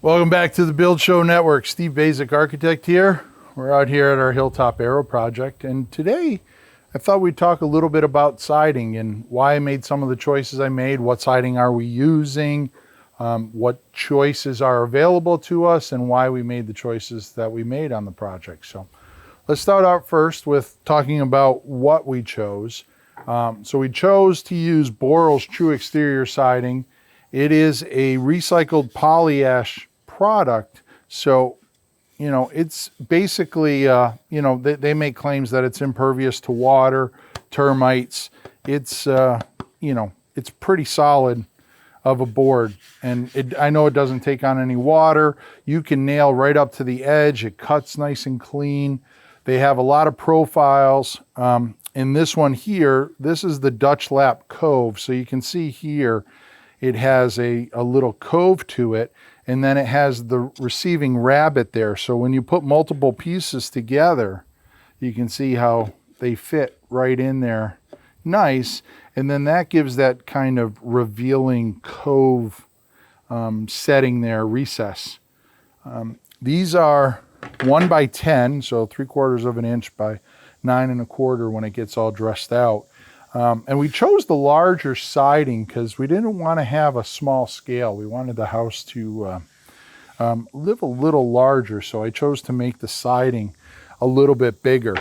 Welcome back to the Build Show Network. Steve Basic, architect here. We're out here at our Hilltop Aero project, and today I thought we'd talk a little bit about siding and why I made some of the choices I made. What siding are we using? What choices are available to us, and why we made the choices that we made on the project. So let's start out first with talking about what we chose. So we chose to use Boral's Tru Exterior Siding. It is a recycled polyash product. So, you know, it's basically, you know, they make claims that it's impervious to water, termites. It's, you know, it's pretty solid of a board. And I know it doesn't take on any water. You can nail right up to the edge. It cuts nice and clean. They have a lot of profiles. In this one here, this is the Dutch lap cove. So you can see here, it has a little cove to it, and then it has the receiving rabbet there. So when you put multiple pieces together, you can see how they fit right in there. Nice. And then that gives that kind of revealing cove setting there, recess. These are 1 by 10, so 3/4 of an inch by 9 1/4 when it gets all dressed out. And we chose the larger siding because we didn't want to have a small scale. We wanted the house to live a little larger. So I chose to make the siding a little bit bigger.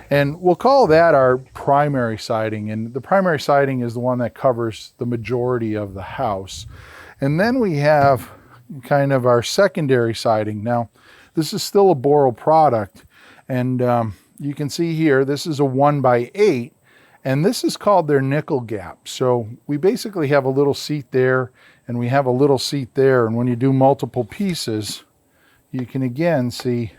And we'll call that our primary siding. And the primary siding is the one that covers the majority of the house. And then we have kind of our secondary siding. Now, this is still a Boral product. And you can see here, this is a 1 by 8. And this is called their nickel gap. So we basically have a little seat there and we have a little seat there. And when you do multiple pieces, you can again see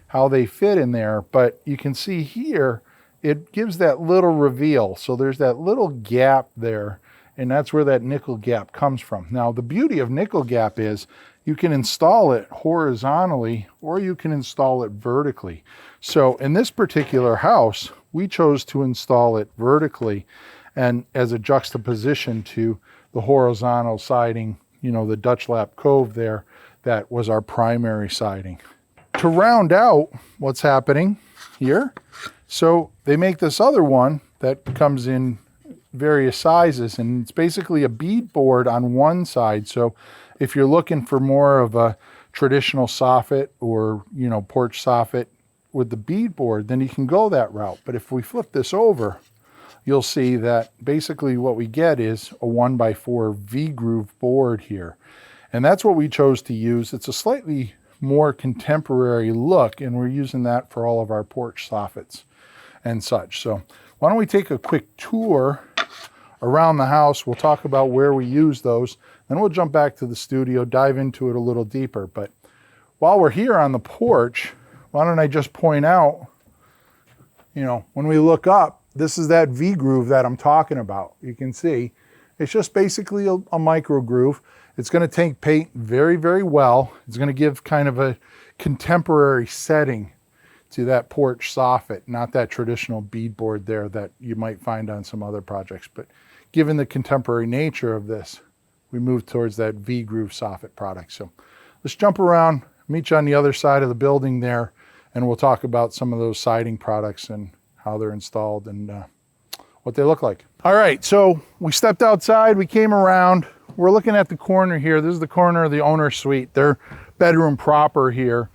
how they fit in there. But you can see here, it gives that little reveal. So there's that little gap there. And that's where that nickel gap comes from. Now, the beauty of nickel gap is you can install it horizontally or you can install it vertically. So in this particular house, we chose to install it vertically and as a juxtaposition to the horizontal siding, you know, the Dutch lap cove there, that was our primary siding. To round out what's happening here, so they make this other one that comes in various sizes, and it's basically a bead board on one side. So if you're looking for more of a traditional soffit or, you know, porch soffit with the bead board, then you can go that route. But if we flip this over, you'll see that basically what we get is a 1 by 4 V-groove board here. And that's what we chose to use. It's a slightly more contemporary look, and we're using that for all of our porch soffits and such. So why don't we take a quick tour around the house. We'll talk about where we use those. Then we'll jump back to the studio, dive into it a little deeper. But while we're here on the porch, why don't I just point out, you know, when we look up, this is that V groove that I'm talking about. You can see it's just basically a micro groove. It's going to take paint very, very well. It's going to give kind of a contemporary setting to that porch soffit, not that traditional beadboard there that you might find on some other projects. But given the contemporary nature of this, we moved towards that V groove soffit product. So let's jump around, meet you on the other side of the building there, and we'll talk about some of those siding products and how they're installed and what they look like. All right, so we stepped outside, we came around. We're looking at the corner here. This is the corner of the owner's suite, their bedroom proper here.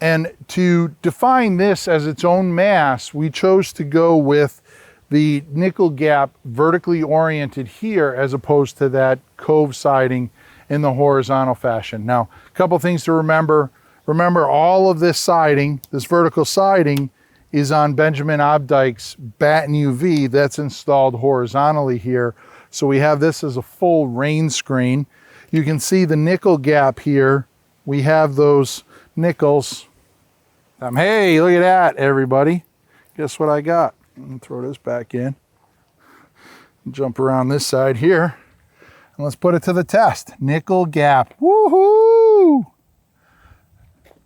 And to define this as its own mass, we chose to go with the nickel gap vertically oriented here as opposed to that cove siding in the horizontal fashion. Now, a couple things to remember. Remember, all of this siding, this vertical siding, is on Benjamin Obdike's batten UV that's installed horizontally here. So we have this as a full rain screen. You can see the nickel gap here. We have those nickels. Hey, look at that, everybody. Guess what I got? Let me throw this back in. Jump around this side here. And let's put it to the test. Nickel gap. Woohoo!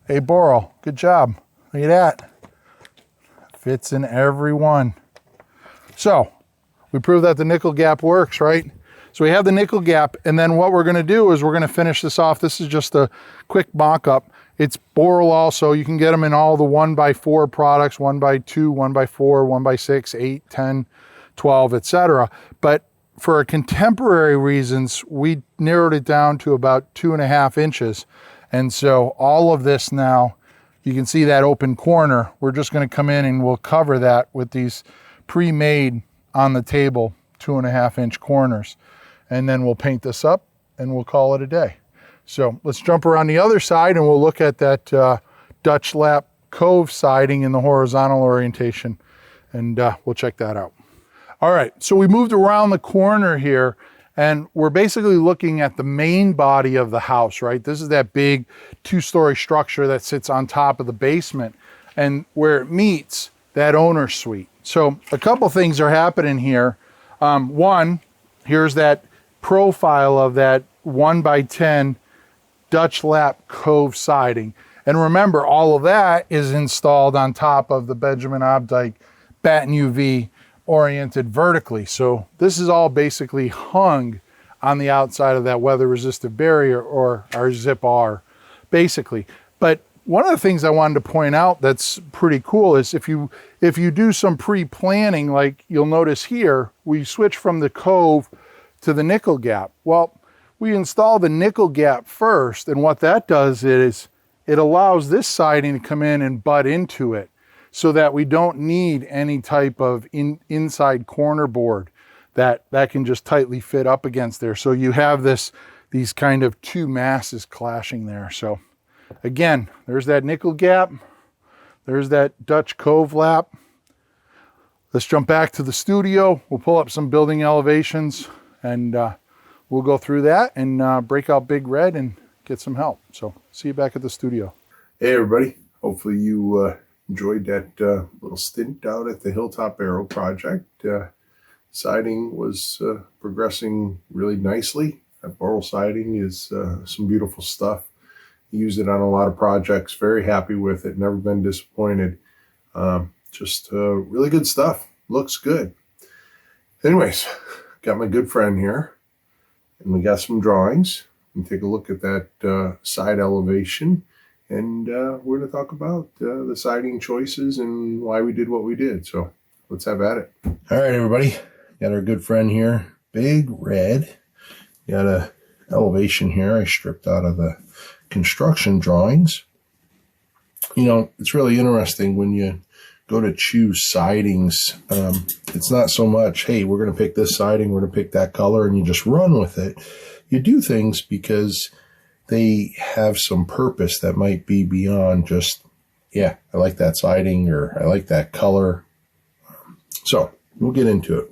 Hey, Boral, good job. Look at that. Fits in every one. So, we proved that the nickel gap works, right? So we have the nickel gap, and then what we're gonna do is we're gonna finish this off. This is just a quick mock-up. It's Boral also. You can get them in all the 1x4 products, 1x2, 1x4, 1x6, 8, 10, 12, etc. But for contemporary reasons, we narrowed it down to about 2.5 inches. And so all of this now, you can see that open corner. We're just gonna come in and we'll cover that with these pre-made on the table 2.5 inch corners. And then we'll paint this up and we'll call it a day. So let's jump around the other side and we'll look at that Dutch lap cove siding in the horizontal orientation, and we'll check that out. All right, so we moved around the corner here and we're basically looking at the main body of the house, right? This is that big 2-story structure that sits on top of the basement and where it meets that owner's suite. So a couple things are happening here. One, here's that profile of that 1x10 Dutch lap cove siding. And remember, all of that is installed on top of the Benjamin Opdyke batten UV oriented vertically. So this is all basically hung on the outside of that weather resistant barrier, or our Zip R, basically. But one of the things I wanted to point out that's pretty cool is if you do some pre-planning, like you'll notice here, we switch from the cove to the nickel gap. Well, we install the nickel gap first, and what that does is it allows this siding to come in and butt into it so that we don't need any type of inside corner board that can just tightly fit up against there. So you have these kind of two masses clashing there. So again, there's that nickel gap, there's that Dutch cove lap. Let's jump back to the studio. We'll pull up some building elevations and we'll go through that and break out Big Red and get some help. So see you back at the studio. Hey everybody, hopefully you enjoyed that little stint out at the Hilltop Aero project. Siding was progressing really nicely. That Boral siding is some beautiful stuff. Used it on a lot of projects, very happy with it, never been disappointed. Just really good stuff, looks good. Anyways, got my good friend here and we got some drawings. And take a look at that side elevation, and we're going to talk about the siding choices and why we did what we did. So let's have at it. All right, everybody, got our good friend here, Big Red. Got a elevation here I stripped out of the construction drawings. You know, it's really interesting when you go to choose sidings. It's not so much, hey, we're going to pick this siding, we're going to pick that color, and you just run with it. You do things because they have some purpose that might be beyond just, yeah, I like that siding or I like that color. So we'll get into it.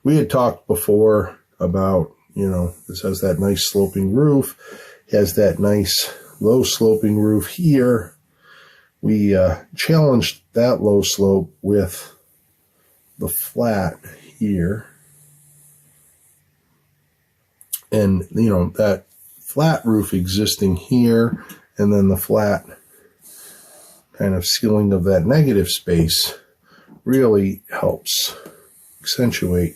We had talked before about, you know, this has that nice sloping roof. It has that nice low sloping roof here. We challenged that low slope with the flat here. And, you know, that flat roof existing here, and then the flat kind of ceiling of that negative space really helps accentuate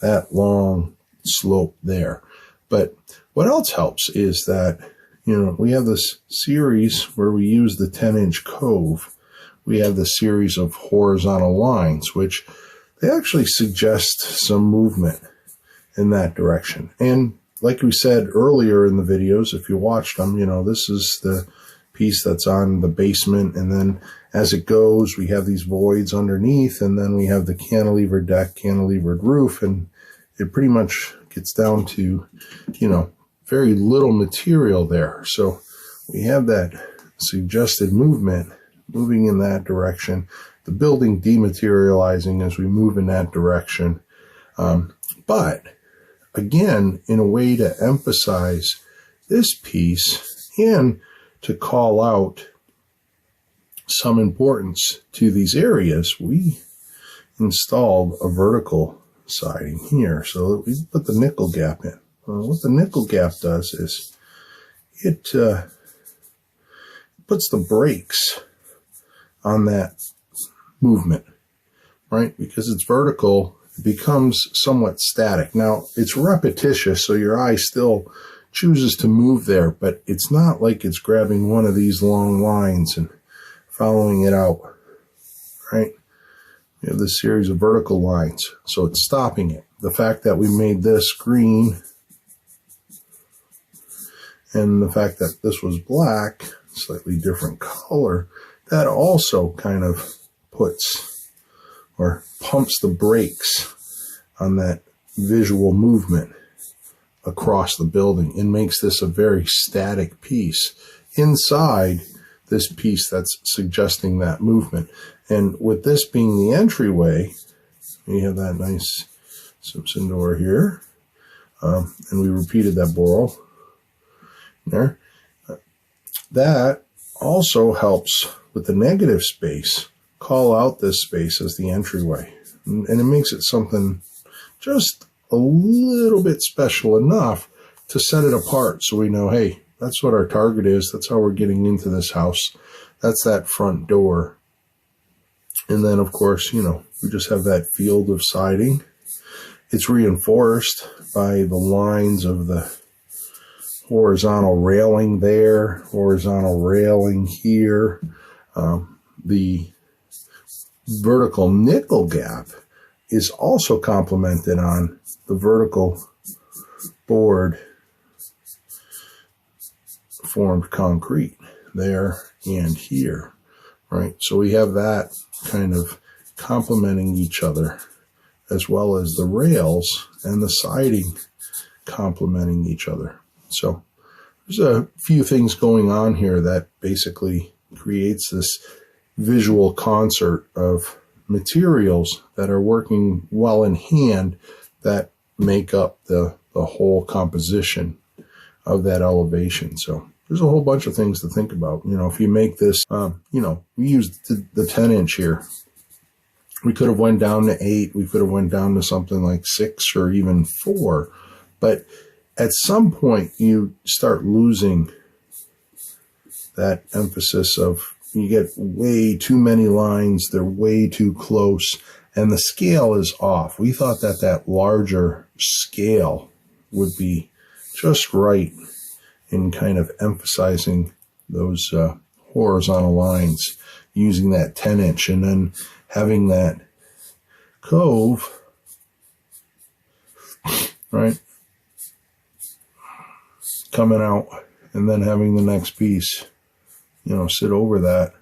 that long slope there. But what else helps is that, you know, we have this series where we use the 10-inch cove. We have the series of horizontal lines, which they actually suggest some movement in that direction. And like we said earlier in the videos, if you watched them, you know, this is the piece that's on the basement, and then as it goes, we have these voids underneath, and then we have the cantilever deck, cantilevered roof, and it pretty much gets down to, you know, very little material there. So we have that suggested movement moving in that direction, the building dematerializing as we move in that direction. But again, in a way to emphasize this piece and to call out some importance to these areas, we installed a vertical siding here. So we put the nickel gap in. What the nickel gap does is it puts the brakes on that movement, right? Because it's vertical, it becomes somewhat static. Now, it's repetitious, so your eye still chooses to move there, but it's not like it's grabbing one of these long lines and following it out, right? You have this series of vertical lines, so it's stopping it. The fact that we made this green and the fact that this was black, slightly different color, that also kind of puts or pumps the brakes on that visual movement across the building and makes this a very static piece inside this piece that's suggesting that movement. And with this being the entryway, we have that nice Simpson door here, and we repeated that Boral there. That also helps with the negative space call out this space as the entryway, and it makes it something just a little bit special enough to set it apart so we know, hey, that's what our target is. That's how we're getting into this house. That's that front door. And then, of course, you know, we just have that field of siding. It's reinforced by the lines of the horizontal railing there, horizontal railing here. The vertical nickel gap is also complemented on the vertical board formed concrete there and here, right? So we have that kind of complementing each other, as well as the rails and the siding complementing each other. So there's a few things going on here that basically creates this visual concert of materials that are working well in hand that make up the whole composition of that elevation. So there's a whole bunch of things to think about. You know, if you make this, you know, we used the 10 inch here. We could have went down to 8. We could have went down to something like 6 or even 4. But at some point you start losing that emphasis of, you get way too many lines. They're way too close and the scale is off. We thought that that larger scale would be just right in kind of emphasizing those horizontal lines using that 10 inch and then having that cove, right, coming out and then having the next piece, you know, sit over that.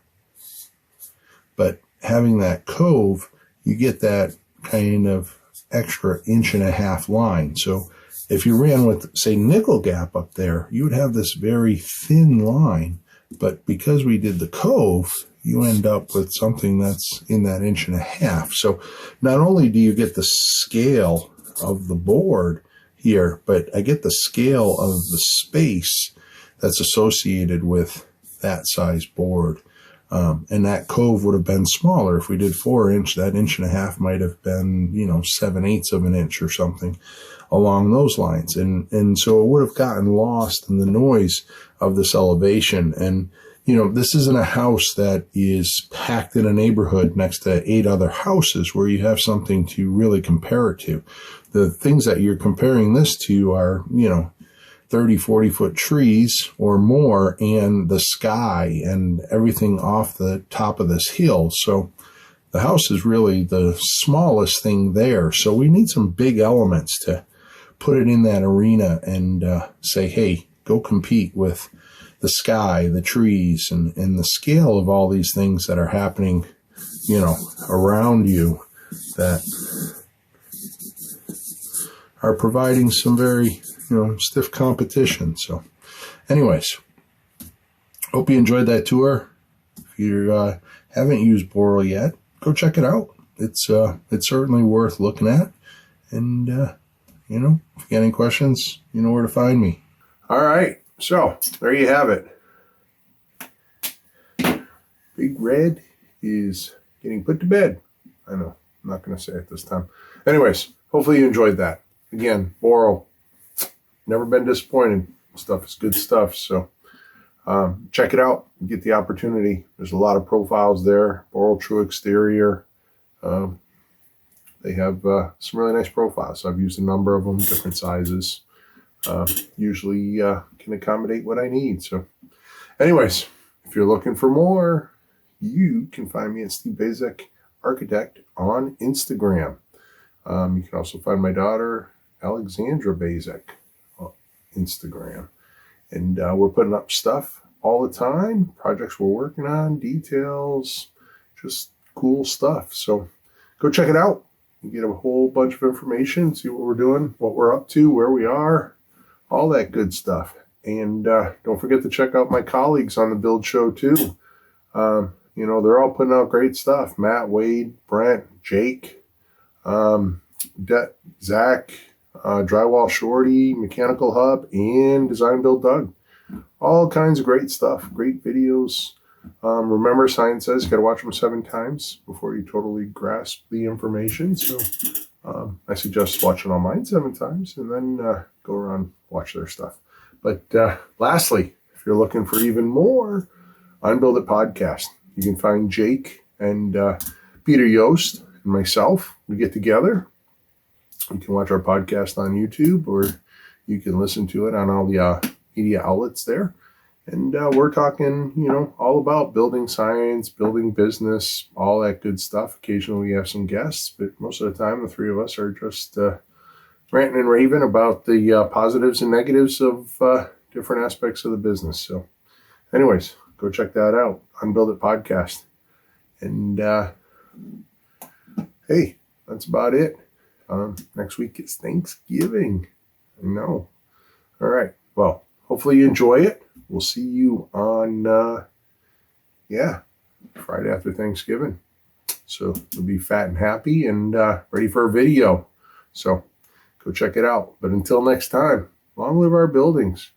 But having that cove, you get that kind of extra 1.5 inch line. So if you ran with, say, nickel gap up there, you would have this very thin line. But because we did the cove, you end up with something that's in that 1.5 inch. So not only do you get the scale of the board here, but I get the scale of the space that's associated with that size board. And that cove would have been smaller. If we did 4 inch, that 1.5 inch might have been, you know, 7/8 of an inch or something along those lines. And so it would have gotten lost in the noise of this elevation. And, you know, this isn't a house that is packed in a neighborhood next to 8 other houses where you have something to really compare it to. The things that you're comparing this to are, you know, 30, 40-foot trees or more and the sky and everything off the top of this hill. So the house is really the smallest thing there. So we need some big elements to put it in that arena and say, hey, go compete with the sky, the trees, and the scale of all these things that are happening, you know, around you that are providing some very, you know, stiff competition. So anyways, hope you enjoyed that tour. If you haven't used Boral yet, go check it out. It's certainly worth looking at. And, you know, if you got any questions, you know where to find me. All right. So there you have it. Big Red is getting put to bed. I know, I'm not going to say it this time. Anyways, hopefully you enjoyed that. Again, Boral, never been disappointed. Stuff is good stuff. So check it out. Get the opportunity. There's a lot of profiles there. Boral Tru Exterior. they have some really nice profiles. I've used a number of them, different sizes. Usually can accommodate what I need. So anyways, if you're looking for more, you can find me at Steve Bazek Architect on Instagram. You can also find my daughter, Alexandra Bazek, on Instagram. And we're putting up stuff all the time, projects we're working on, details, just cool stuff. So go check it out. You get a whole bunch of information, see what we're doing, what we're up to, where we are, all that good stuff. And don't forget to check out my colleagues on the Build Show too. They're all putting out great stuff. Matt, Wade, Brent, Jake, Zach, Drywall Shorty, Mechanical Hub, and Design Build Doug. All kinds of great stuff, great videos. Remember, science says you got to watch them 7 times before you totally grasp the information. So I suggest watching all mine 7 times and then go around, watch their stuff. But lastly, if you're looking for even more, Unbuild It podcast. You can find Jake and Peter Yost and myself. We get together. You can watch our podcast on YouTube, or you can listen to it on all the media outlets there. And we're talking, all about building science, building business, all that good stuff. Occasionally we have some guests, but most of the time the 3 of us are just ranting and raving about the positives and negatives of different aspects of the business. So anyways, go check that out. Unbuild It podcast. And hey, that's about it. Next week is Thanksgiving. I know. All right. Well, hopefully you enjoy it. We'll see you on, Friday after Thanksgiving. So we'll be fat and happy and ready for a video. So go check it out. But until next time, long live our buildings.